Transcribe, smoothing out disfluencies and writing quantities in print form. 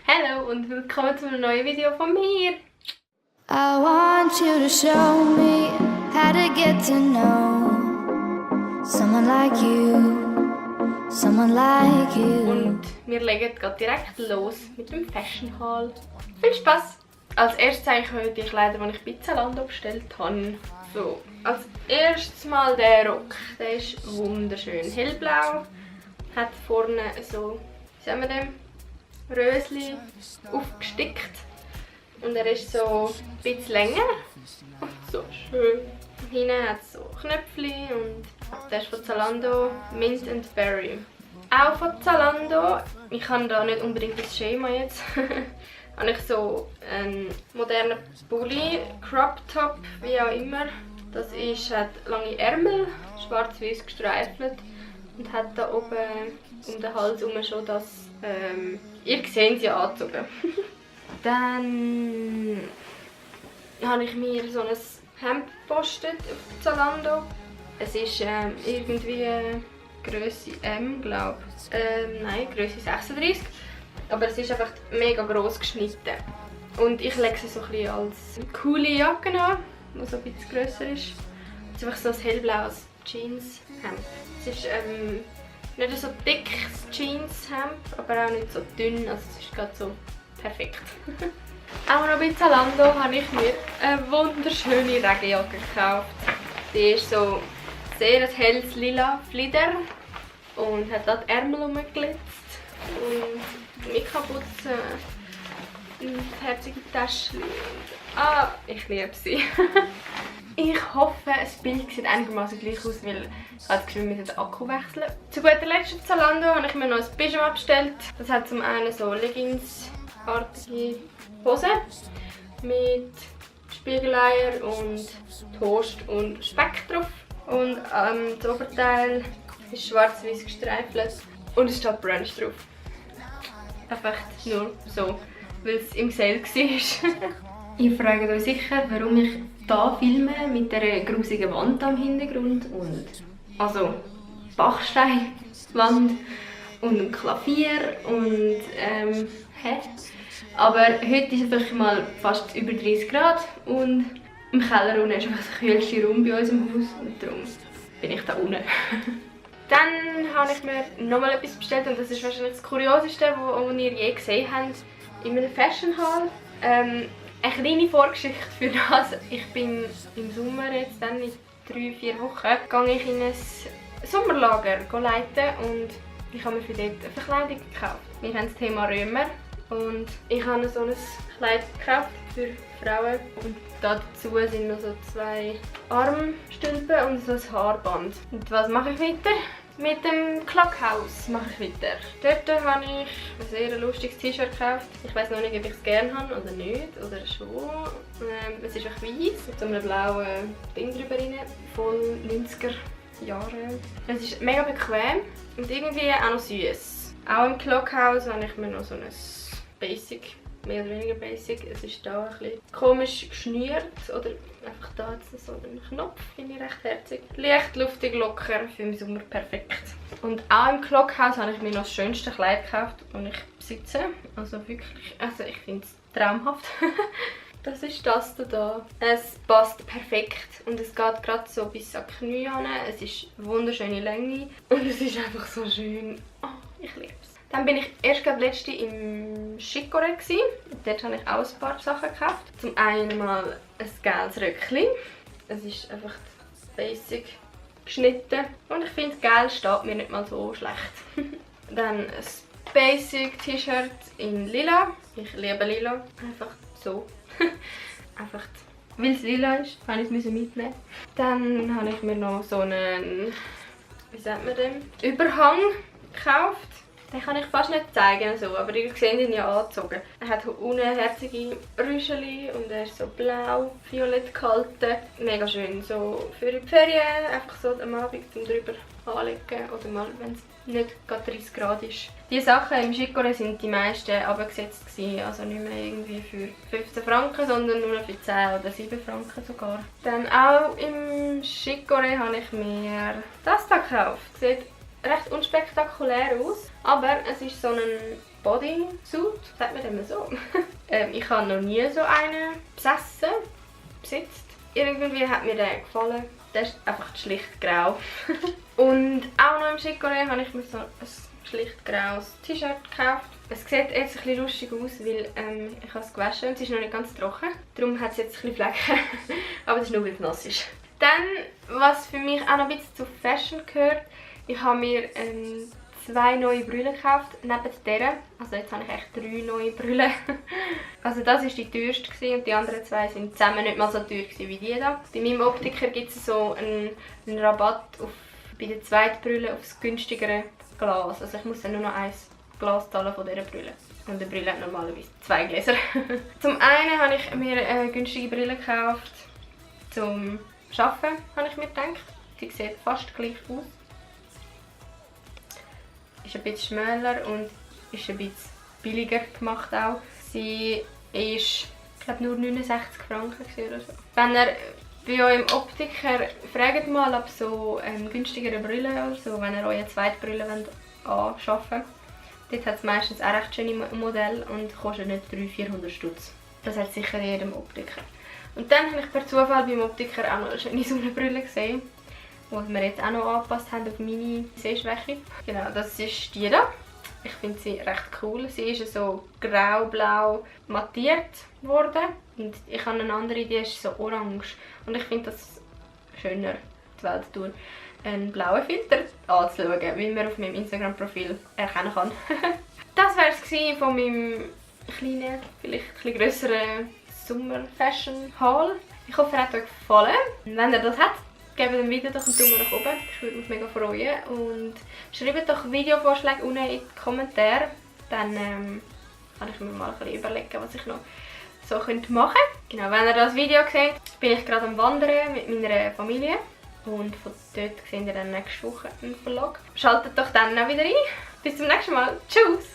Hallo und willkommen zu einem neuen Video von mir. I want you to show me how to get to know someone like you, someone like you. Und wir legen gerade direkt los mit dem Fashion Haul. Viel Spaß! Als erstes zeige ich euch die Kleider, die ich bei Zalando bestellt habe. So, als erstes mal der Rock. Der ist wunderschön. Hellblau. Hat vorne so, wie sagen wir dem, Rösli aufgestickt. Und er ist so ein bisschen länger. Und so schön. Hinten hat es so Knöpfchen und der ist von Zalando, Mint and Berry. Auch von Zalando, ich habe da nicht unbedingt das Schema jetzt, habe ich so einen modernen Pulli, Crop Top, wie auch immer. Das hat lange Ärmel, schwarz-weiß gestreifelt und hat da oben um den Hals herum schon das, ihr seht sie angezogen. Dann habe ich mir so ein Hemd gepostet auf Zalando. Es ist irgendwie Größe M, glaube ich. Nein, Größe 36. Aber es ist einfach mega gross geschnitten. Und ich lege sie so ein bisschen als coole Jacke an, die so ein bisschen grösser ist. Es ist einfach so ein hellblaues Jeanshemd. Es ist nicht so dickes Jeanshemd, aber auch nicht so dünn. Also es ist gerade so perfekt. Auch noch bei Zalando habe ich mir eine wunderschöne Regenjacke gekauft. Die ist so sehr ein helles lila Flieder und hat da die Ärmel rumgeglitzt und mit Kapuze und herzige Taschen. Ah, ich liebe sie. Ich hoffe, das Bild sieht einigermaßen gleich aus, weil ich habe das Gefühl, wir müssen den Akku wechseln. Zu guter Letzt auf Zalando habe ich mir noch ein Pyjama bestellt. Das hat zum einen so Leggings-artige Hose mit Spiegeleier und Toast und Speck drauf. Und das Oberteil ist schwarz-weiß gestreifelt und es steht Brunch drauf. Einfach nur so, weil es im Sale war. Ihr fragt euch sicher, warum ich hier filme mit dieser grusigen Wand am Hintergrund und also Bachsteinwand und ein Klavier und hä? Aber heute ist es einfach mal fast über 30 Grad und im Keller unten ist einfach der kühlste Raum bei uns im Haus und darum bin ich da unten. Dann habe ich mir nochmal etwas bestellt und das ist wahrscheinlich das Kurioseste, was ihr je gesehen habt in einem Fashion Haul. Eine kleine Vorgeschichte für das. Ich bin im Sommer jetzt dann in 3-4 Wochen gehe ich in ein Sommerlager leiten und ich habe mir für dort eine Verkleidung gekauft. Wir haben das Thema Römer und ich habe so ein Kleid gekauft für Frauen und dazu sind noch so 2 Armstülpen und so ein Haarband. Und was mache ich weiter? Mit dem Clockhouse mache ich weiter. Dort habe ich ein sehr lustiges T-Shirt gekauft. Ich weiß noch nicht, ob ich es gerne habe oder nicht, oder schon. Es ist auch weiss, mit so einem blauen Ding drüber rein, voll 90er Jahre. Es ist mega bequem und irgendwie auch noch süß. Auch im Clockhouse habe ich mir noch so ein Basic, mehr oder weniger Basic. Es ist da ein bisschen komisch geschnürt oder einfach da jetzt so einen Knopf, finde ich recht herzig. Leicht, luftig, locker, für den Sommer perfekt. Und auch im Clockhouse habe ich mir noch das schönste Kleid gekauft, das ich besitze. Also wirklich, also ich finde es traumhaft. Das ist das hier. Es passt perfekt und es geht gerade so bis an die Knie hin. Es ist eine wunderschöne Länge und es ist einfach so schön. Oh, ich liebe es. Dann bin ich erst gerade letzte im Chicorée. Dort habe ich auch ein paar Sachen gekauft. Zum einen mal ein gelbes Röckchen. Es ist einfach basic geschnitten. Und ich finde, gel steht mir nicht mal so schlecht. Dann ein basic T-Shirt in lila. Ich liebe lila. Einfach so. Einfach weil es lila ist, habe ich es mitnehmen. Dann habe ich mir noch so einen, wie sagt man den, Überhang gekauft. Den kann ich fast nicht zeigen, so, aber ihr seht ihn ja angezogen. Er hat unten herzige Rüscheli und er ist so blau, violett gehalten. Mega schön, so für die Ferien, einfach so am Abend zum drüber anlegen oder mal, wenn es nicht gerade 30 Grad ist. Die Sachen im Chicorée sind die meisten abgesetzt gewesen, also nicht mehr irgendwie für 15 Franken, sondern nur für 10 oder 7 Franken sogar. Dann auch im Chicorée habe ich mir das da gekauft. Sieht recht unspektakulär aus, aber es ist so ein Bodysuit, sagt man dem so. Ich habe noch nie so einen besitzt. Irgendwie hat mir der gefallen. Der ist einfach schlicht grau. Und auch noch im Chicorée habe ich mir so ein schlicht graues T-Shirt gekauft. Es sieht jetzt ein bisschen lustig aus, weil ich habe es gewaschen und es ist noch nicht ganz trocken. Darum hat es jetzt ein bisschen Flecken. Aber das ist nur, weil es nass ist. Dann, was für mich auch noch ein bisschen zu Fashion gehört, ich habe mir 2 neue Brüllen gekauft, neben der. Also jetzt habe ich echt 3 neue Brüllen. Also das war die teuerste und die anderen 2 sind zusammen nicht mal so teuer wie die da. Bei meinem Optiker gibt es so einen Rabatt bei der zweiten Brille auf das günstigere Glas. Also ich muss dann nur noch 1 Glas zahlen von dieser Brille. Und die Brille hat normalerweise 2 Gläser. Zum einen habe ich mir eine günstige Brille gekauft. Zum Arbeiten habe ich mir gedacht. Sie sieht fast gleich aus. Ist ein bisschen schmäler und ist ein bisschen billiger gemacht auch. Sie ist, ich glaube, nur 69 Franken oder so. Wenn ihr bei eurem Optiker fragt mal ab so günstigere Brillen oder so, wenn ihr eure zweite Brille anschaffen wollt. Dort hat es meistens auch recht schöne Modelle und kostet nicht 300-400 Stutz. Das hat sicher in jedem Optiker. Und dann habe ich per Zufall beim Optiker auch noch eine schöne Sonnenbrille gesehen, die wir jetzt auch noch angepasst haben auf meine Sehschwäche. Genau, das ist die da. Ich finde sie recht cool. Sie ist so grau-blau mattiert worden. Und ich habe eine andere, die ist so orange. Und ich finde das schöner, die Welt durch einen blauen Filter anzuschauen, wie man auf meinem Instagram-Profil erkennen kann. Das war es von meinem kleinen, vielleicht ein bisschen grösseren Sommer-Fashion-Haul. Ich hoffe, es hat euch gefallen. Wenn ihr das habt, gebt dem Video doch einen Daumen nach oben. Ich würde mich mega freuen. Und schreibt doch Videovorschläge unten in die Kommentare. Dann kann ich mir mal ein bisschen überlegen, was ich noch so machen könnte. Genau, wenn ihr das Video seht, bin ich gerade am Wandern mit meiner Familie. Und von dort seht ihr dann nächste Woche einen Vlog. Schaltet doch dann auch wieder ein. Bis zum nächsten Mal. Tschüss!